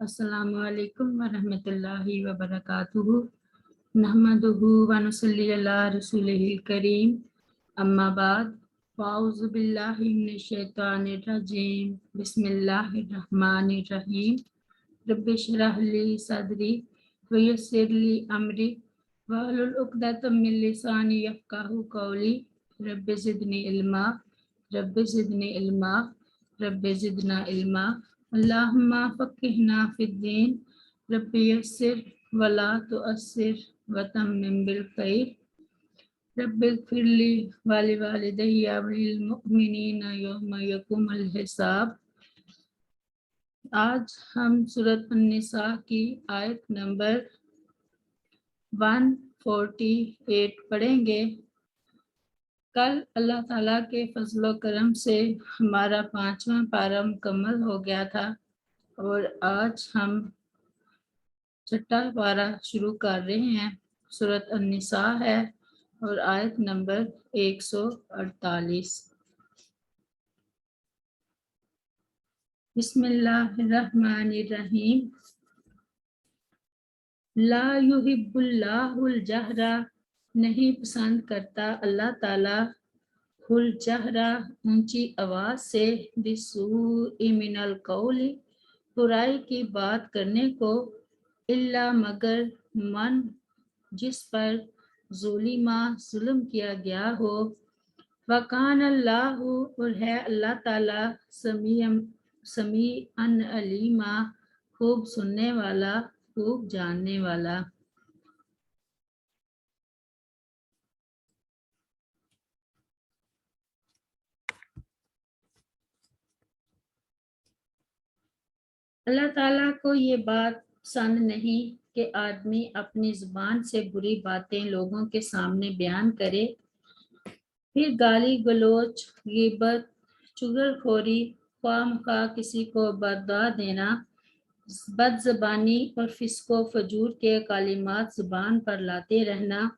अस्सलामु अलैकुम वरहमतुल्लाहि वबरकातुहू नहमदुहू व नुसल्ली अला रसूलिहिल करीम अम्मा बाद फ़ाऊज़ु बिल्लाहि मिनश शैतानिर रजीम बिस्मिल्लाहिर रहमानिर रहीम रब्बि इश्रह ली सदरी व यस्सिर ली अमरी वहलुल उक़दतम मिन लिसानी यफ़क़हू क़ौली रब्बि ज़िदनी इल्मा रब्बि ज़िदनी इल्मा रब्बि ज़िदना इल्मा अल्लाहुम्मा फ़क़्हिना फ़िद्दीन रब्बि यस्सिर वला तुअस्सिर व तम्मिम बिल खैर रब्बि इग़फ़िरली व लिवालिदैया व लिल मुअमिनीना यौमा यक़ूमुल हिसाब। आज हम सूरत अन्निसा की आयत नंबर 148 पढ़ेंगे। कल अल्लाह ताला के फजल करम से हमारा 5वां पारा मुकम्मल हो गया था और आज हम 6ठा पारा शुरू कर रहे हैं। सूरत अन्निसा है और आयत नंबर 148। बिस्मिल्लाहिर्रहमानिर्रहीम। ला युहिब्बुल्लाहुल जहरा, नहीं पसंद करता अल्लाह ताला हुल जहरा, ऊंची आवाज से, बिसूइ मिनल कौली, बुराई की बात करने को, इल्ला मगर, मन जिस पर ज़ुलिमा जुल्म किया गया हो, वकान अल्लाहु, और है अल्लाह ताला, समीअन अलीमा, खूब सुनने वाला, खूब जानने वाला। अल्लाह ताला को ये बात पसंद नहीं कि आदमी अपनी ज़ुबान से बुरी बातें लोगों के सामने बयान करे, फिर गाली गलोच, ग़ीबत, चुगलखोरी, ख्वामख्वाह किसी को बददुआ देना, बदज़बानी और फिस्को फजूर के कलिमात ज़ुबान पर लाते रहना।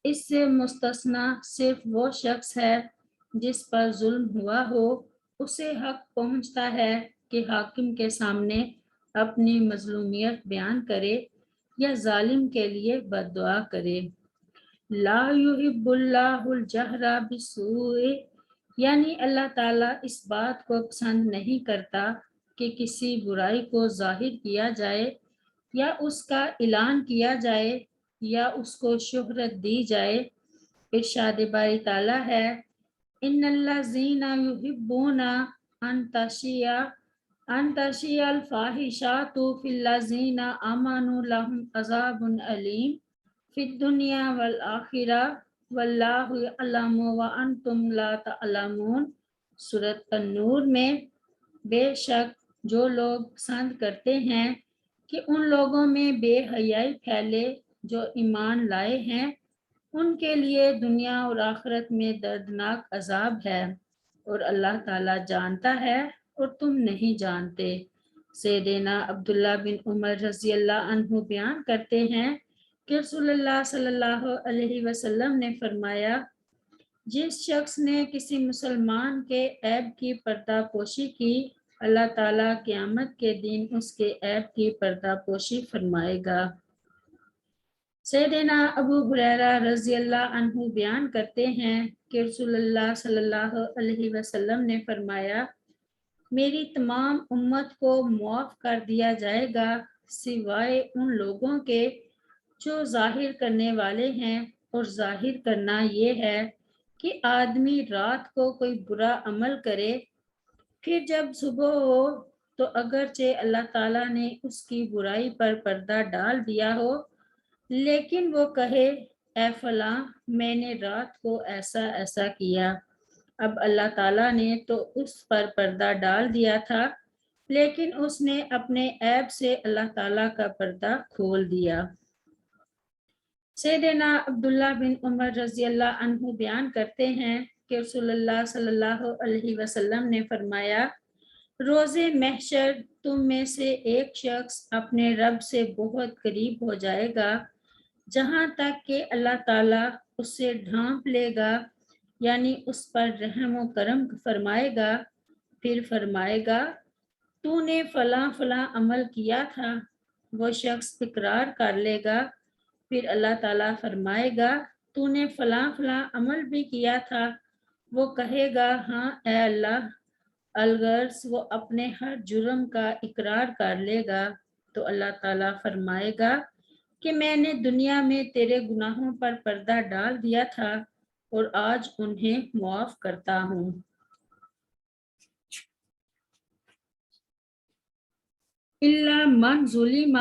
इससे मुस्तस्ना सिर्फ वो शख्स है जिस पर जुल्म हुआ हो, उसे हक पहुंचता है कि हाकिम के सामने अपनी मजलूमियत बयान करे या जालिम के लिए बद्दुआ करे। ला युहिब्बुल्लाहुल जहरा बिस्सूइ, यानी अल्लाह ताला इस बात को पसंद नहीं करता कि किसी बुराई को जाहिर किया जाए या उसका ऐलान किया जाए या उसको शोहरत दी जाए। इरशाद बारी ताला है, इन्नल्लज़ीना युहिब्बूना अन तशियल फाहिशातु फिल्लज़ीना आमनु लहुम अज़ाबुन अलीम फिद दुनिया वल आखिरा वल्लाहु यअलमु व अंतुम ला तअलमून। सूरत अन-नूर में, बेशक जो लोग पसंद करते हैं कि उन लोगों में बेहयाई फैले जो ईमान लाए हैं, उनके लिए दुनिया और आखिरत में दर्दनाक अजाब है, और अल्लाह ताला जानता है और तुम नहीं जानते। सैयदना अब्दुल्ला बिन उमर रज़ी अल्लाह अन्हु बयान करते हैं कि रसूलुल्लाह सल्लल्लाहु अलैहि वसल्लम ने फरमाया, जिस शख्स ने किसी मुसलमान के ऐब की पर्दापोशी की, अल्लाह ताला क़यामत के दिन उसके ऐब की पर्दापोशी फरमाएगा। सैयदना अबू हुरैरा रज़ी अल्लाह अन्हु बयान करते हैं कि रसूलुल्लाह सल्लल्लाहु अलैहि वसल्लम ने फरमाया, मेरी तमाम उम्मत को मुआफ़ कर दिया जाएगा सिवाय उन लोगों के जो जाहिर करने वाले हैं, और जाहिर करना ये है कि आदमी रात को कोई बुरा अमल करे, फिर जब सुबह हो तो अगरचे अल्लाह ताला ने उसकी बुराई पर पर्दा डाल दिया हो, लेकिन वो कहे, ए फलां, मैंने रात को ऐसा ऐसा किया। अब अल्लाह ताला ने तो उस पर पर्दा डाल दिया था, लेकिन उसने अपने ऐब से अल्लाह ताला का पर्दा खोल दिया। सैयदना अब्दुल्ला बिन उमर रज़ी अल्लाह अन्हु बयान करते हैं कि रसूलुल्लाह सल्लल्लाहु अलैहि वसल्लम ने फरमाया, रोज़े महशर तुम में से एक शख्स अपने रब से बहुत करीब हो जाएगा, जहाँ तक कि अल्लाह ताला उससे ढांप लेगा, यानी उस पर रहम व करम फरमाएगा। फिर फरमाएगा, تو نے فلاں فلاں عمل کیا تھا، وہ شخص اقرار کر لے گا، پھر اللہ تعالیٰ فرمائے گا تو نے فلاں فلاں عمل بھی کیا تھا، وہ کہے گا ہاں اے اللہ، الغرض وہ اپنے ہر جرم کا اقرار کر لے گا، تو اللہ تعالیٰ فرمائے گا کہ میں نے دنیا میں تیرے گناہوں پر پردہ ڈال دیا تھا اور آج انہیں معاف کرتا ہوں۔ الا من ظلم،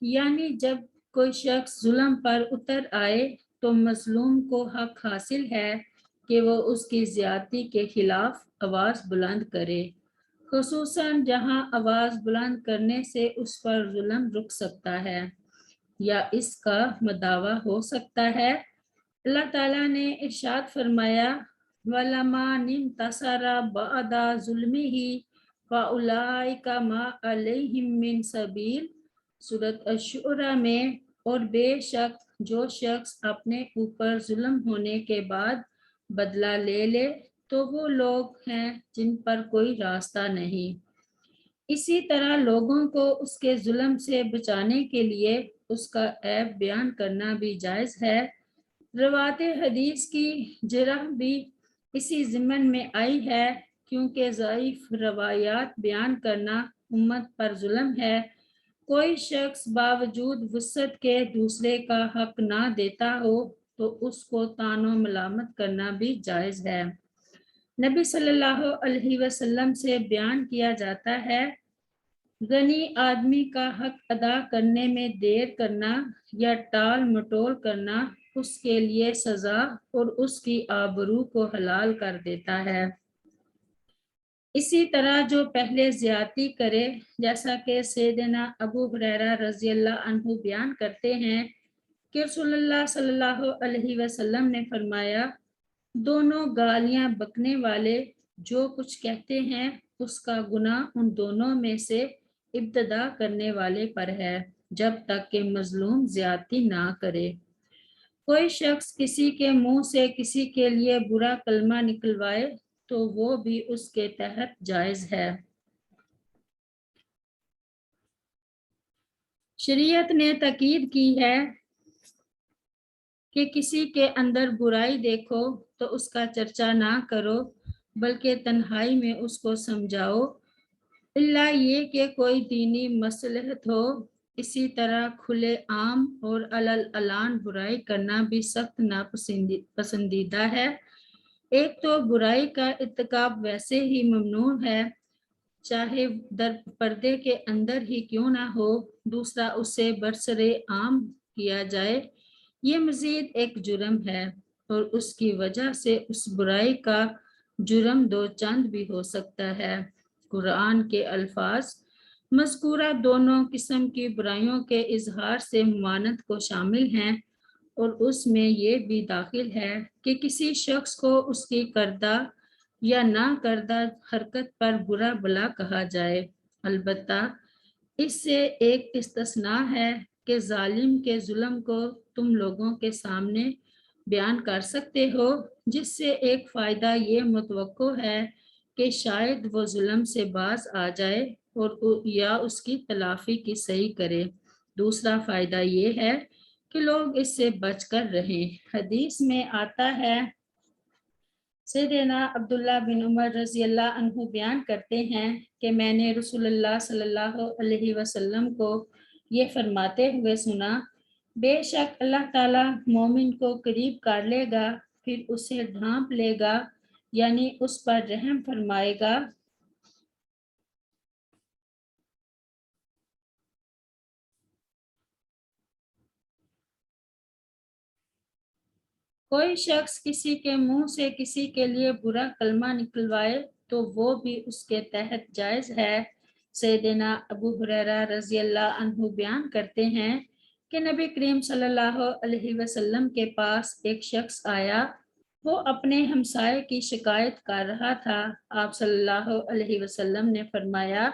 یعنی جب کوئی شخص ظلم پر اتر آئے تو مظلوم کو حق حاصل ہے کہ وہ اس کی زیادتی کے خلاف آواز بلند کرے، خصوصاً جہاں آواز بلند کرنے سے اس پر ظلم رک سکتا ہے یا اس کا مداوع ہو سکتا ہے۔ اللہ تعالیٰ نے ارشاد فرمایا وَلَمَنِ انتَصَرَ بَعْدَ ظُلْمِهِ فَأُولَئِكَ مَا عَلَيْهِم مِّن سَبِيلٍ، سورۃ الشعراء میں، اور بے شک جو شخص اپنے اوپر ظلم ہونے کے بعد بدلہ لے لے تو وہ لوگ ہیں جن پر کوئی راستہ نہیں۔ اسی طرح لوگوں کو اس کے ظلم سے بچانے کے لیے اس کا عیب بیان کرنا بھی جائز ہے۔ روایت حدیث کی جرح بھی اسی ضمن میں آئی ہے، کیونکہ ضعیف روایات بیان کرنا امت پر ظلم ہے۔ کوئی شخص باوجود وسعت کے دوسرے کا حق نہ دیتا ہو تو اس کو طعن و ملامت کرنا بھی جائز ہے۔ نبی صلی اللہ علیہ وسلم سے بیان کیا جاتا ہے غنی آدمی کا حق ادا کرنے میں دیر کرنا یا ٹال مٹول کرنا اس کے لیے سزا اور اس کی آبرو کو حلال کر دیتا ہے۔ اسی طرح جو پہلے زیادتی کرے، جیسا کہ سیدنا ابو ہریرہ رضی اللہ عنہ بیان کرتے ہیں کہ رسول اللہ صلی اللہ علیہ وسلم نے فرمایا دونوں گالیاں بکنے والے جو کچھ کہتے ہیں اس کا گناہ ان دونوں میں سے ابتدا کرنے والے پر ہے جب تک کہ مظلوم زیادتی نہ کرے۔ کوئی شخص کسی کے منہ سے کسی کے لیے برا کلمہ نکلوائے تو وہ بھی اس کے تحت جائز ہے۔ شریعت نے تاکید کی ہے کہ کسی کے اندر برائی دیکھو تو اس کا چرچا نہ کرو بلکہ تنہائی میں اس کو سمجھاؤ، الا یہ کہ کوئی دینی مصلحت ہو۔ اسی طرح کھلے عام اور علن برائی کرنا بھی سخت ناپسندیدہ ہے۔ ایک تو برائی کا ارتکاب ویسے ہی ممنوع ہے چاہے در پردے کے اندر ہی کیوں نہ ہو، دوسرا اسے برسر عام کیا جائے یہ مزید ایک جرم ہے اور اس کی وجہ سے اس برائی کا جرم دو چند بھی ہو سکتا ہے۔ قرآن کے الفاظ مذکورہ دونوں قسم کی برائیوں کے اظہار سے ممانعت کو شامل ہیں اور اس میں یہ بھی داخل ہے کہ کسی شخص کو اس کی کردہ یا نہ کردہ حرکت پر برا بھلا کہا جائے، البتہ اس سے ایک استثناء ہے کہ ظالم کے ظلم کو تم لوگوں کے سامنے بیان کر سکتے ہو جس سے ایک فائدہ یہ متوقع ہے کہ شاید وہ ظلم سے باز آ جائے اور یا اس کی تلافی کی صحیح کرے، دوسرا فائدہ یہ ہے کہ لوگ اس سے بچ کر رہیں۔ حدیث میں آتا ہے سیدنا عبداللہ بن عمر رضی اللہ عنہ بیان کرتے ہیں کہ میں نے رسول اللہ صلی اللہ علیہ وسلم کو یہ فرماتے ہوئے سنا بے شک اللہ تعالیٰ مومن کو قریب کر لے گا پھر اسے ڈھانپ لے گا، یعنی اس پر رحم فرمائے گا۔ کوئی شخص کسی کے منہ سے کسی کے لیے برا کلمہ نکلوائے تو وہ بھی اس کے تحت جائز ہے۔ سیدنا ابو ہریرہ رضی اللہ عنہ بیان کرتے ہیں کہ نبی کریم صلی اللہ علیہ وسلم کے پاس ایک شخص آیا، وہ اپنے ہمسائے کی شکایت کر رہا تھا۔ آپ صلی اللہ علیہ وسلم نے فرمایا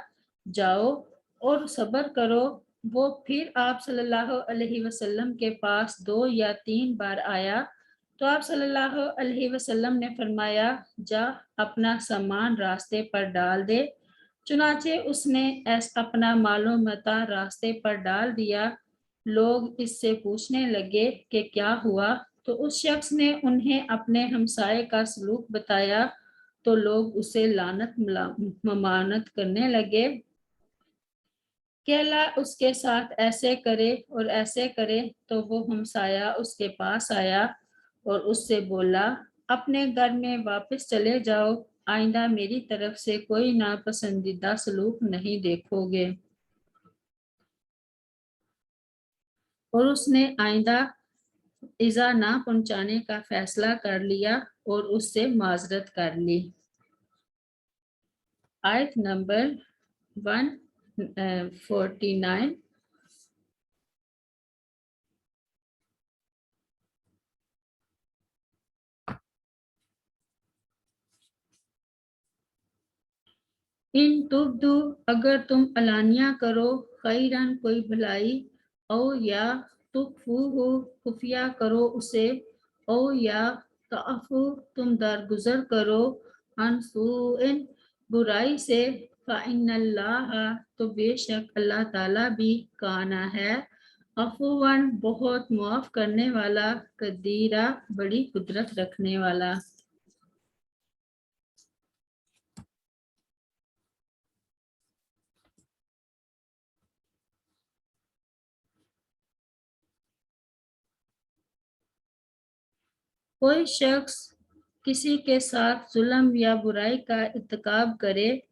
جاؤ اور صبر کرو۔ وہ پھر آپ صلی اللہ علیہ وسلم کے پاس 2 یا 3 بار آیا تو آپ صلی اللہ علیہ وسلم نے فرمایا جا اپنا سامان راستے پر ڈال دے، चुनाचे उसने अपना मालो मता रास्ते पर डाल दिया। लोग इससे पूछने लगे कि क्या हुआ, तो उस शख्स ने उन्हें अपने हमसाये का सलूक बताया, तो लोग उसे लानत ममानत करने लगे कि अल्लाह उसके साथ ऐसे करे और ऐसे करे। तो वो हमसाया उसके पास आया और उससे बोला, अपने घर में वापस चले जाओ, आइंदा मेरी तरफ से कोई नापसंदीदा सलूक नहीं देखोगे। और उसने आइंदा इजा ना पहुंचाने का फैसला कर लिया और उससे माजरत कर ली। आयत नंबर 149। इन तुब्दु, अगर तुम अलानिया करो, खैरन कोई भलाई, ओ या तुखफूहु, खुफिया करो उसे, ओ या ताफु, तुम दरगुजर करो, अनसुइन, बुराई से, फ़इन्नल्लाह, तो बेशक अल्लाह ताला भी काना है, अफुवन, बहुत माफ करने वाला, कदीरा, बड़ी कुदरत रखने वाला। कोई शख्स किसी के साथ जुल्म या बुराई का इर्तिकाब करे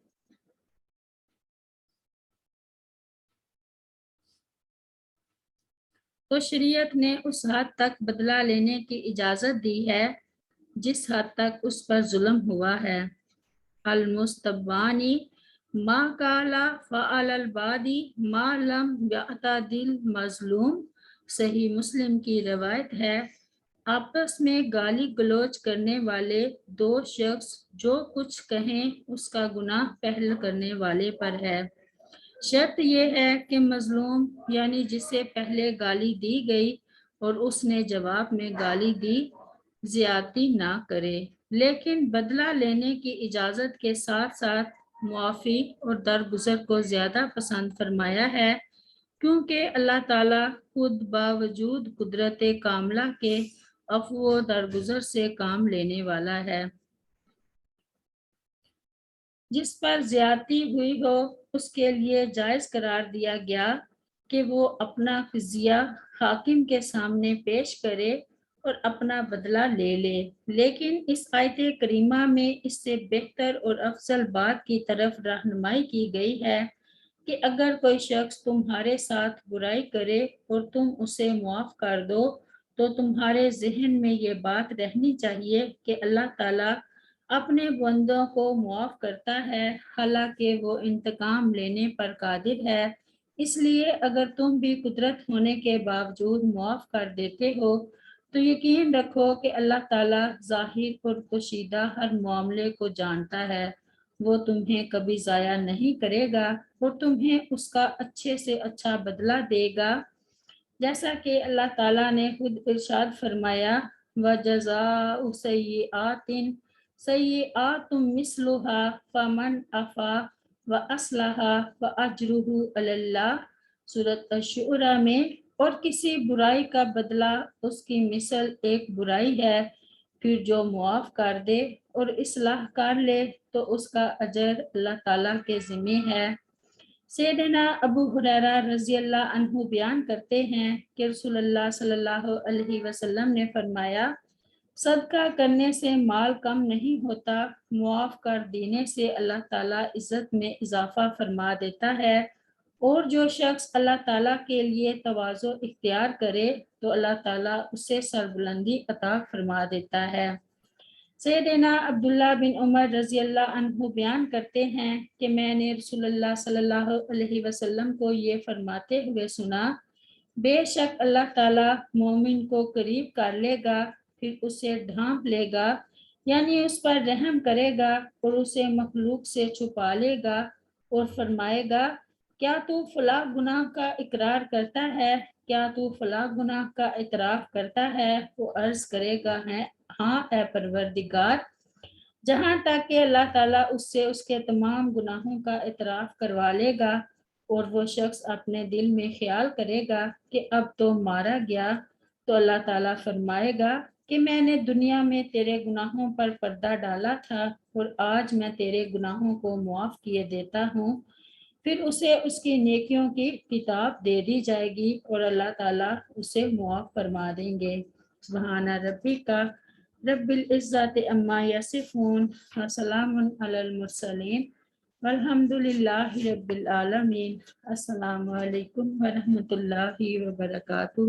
तो शरीयत ने उस हद तक बदला लेने की इजाज़त दी है जिस हद तक उस पर जुल्म हुआ है। अल-मुस्तबानी मा काला फ़अल बादी मा लम यअतदिल मजलूम, सही मुस्लिम की रवायत है, आपस में गाली गलौज करने वाले दो शख्स जो कुछ कहें उसका गुनाह पहल करने वाले पर है। शर्त यह है कि मजलूम यानी जिसे पहले गाली दी गई और उसने जवाब में गाली दी, ज्यादती ना करे, लेकिन बदला लेने की इजाज़त के साथ साथ मुआफ़ी और दरगुजर को ज़्यादा पसंद फरमाया है, क्योंकि अल्लाह ताला खुद बावजूद कुदरत कामला के अफ़्व व दरगुजर से काम लेने वाला है। जिस पर ज्यादती हुई हो उसके लिए जायज़ करार दिया गया कि वो अपना फिजिया हाकिम के सामने पेश करे और अपना बदला ले ले, लेकिन इस आयत करीमा में इससे बेहतर और अफजल बात की तरफ रहनुमाई की गई है कि अगर कोई शख्स तुम्हारे साथ बुराई करे और तुम उसे मुआफ कर दो, तो तुम्हारे जहन में ये बात रहनी चाहिए कि अल्लाह ताला अपने बंदों को मुआफ करता है, हालांकि वो इंतकाम लेने पर कादिर है। इसलिए अगर तुम भी कुदरत होने के बावजूद मुआफ कर देते हो तो यकीन रखो कि अल्लाह ताला जाहिर और पोशीदा हर मामले को जानता है। वो तुम्हें कभी ज़ाया नहीं करेगा और तुम्हें उसका अच्छे से अच्छा बदला देगा, जैसा कि अल्लाह ताला ने खुद इरशाद फरमाया, व जज़ाउ सय्यिआतिन सय्यिआतुम मिस्लुहा फमन अफ़ा व अस्लहा व अजरुहु अलल्लाह, सूरत अश-शुरा में, और किसी बुराई का बदला उसकी मिसल एक बुराई है, फिर जो मुआफ कर दे और इस्लाह कर ले तो उसका अजर अल्लाह ताला के ज़िम्मे है। सैयदना अबू हुरैरा रज़ी अल्लाह अन्हु बयान करते हैं कि रसूलुल्लाह सल्लल्लाहु अलैहि वसल्लम ने फरमाया, सदका करने से माल कम नहीं होता, मुआफ कर देने से अल्लाह ताला इज्जत में इजाफा फरमा देता है, और जो शख्स अल्लाह ताला के लिए तवाज़ो इख्तियार करे तो अल्लाह ताला उसे सरबुलंदी अता फरमा देता है। सैयदना अब्दुल्ला बिन उमर रज़ी अल्लाह अन्हु बयान करते हैं कि मैंने रसूलुल्लाह सल्लल्लाहु अलैहि वसल्लम को ये फरमाते हुए सुना, बेशक अल्लाह ताला मोमिन को करीब कर लेगा, फिर उसे ढांप लेगा, यानी उस पर रहम करेगा और उसे मखलूक से छुपा लेगा और फरमाएगा, क्या तू फला गुनाह का इकरार करता है, क्या तू फला गुनाह का इतराफ करता है। वो अर्ज करेगा है, हाँ ए परवरदिगार, جہاں تک کہ اللہ تعالیٰ اس سے اس کے تمام گناہوں کا اعتراف کروا لے گا اور وہ شخص اپنے دل میں خیال کرے گا کہ اب تو مارا گیا، تو اللہ تعالیٰ فرمائے گا کہ میں نے دنیا میں تیرے گناہوں پر پردہ ڈالا تھا اور آج میں تیرے گناہوں کو معاف کیے دیتا ہوں۔ پھر اسے اس کی نیکیوں کی کتاب دے دی جائے گی اور اللہ تعالیٰ اسے معاف فرما دیں گے۔ سبحان ربک رب العزت عما یصفون وسلام علی المرسلین والحمد للہ رب العالمین۔ السلام علیکم ورحمۃ اللہ وبرکاتہ۔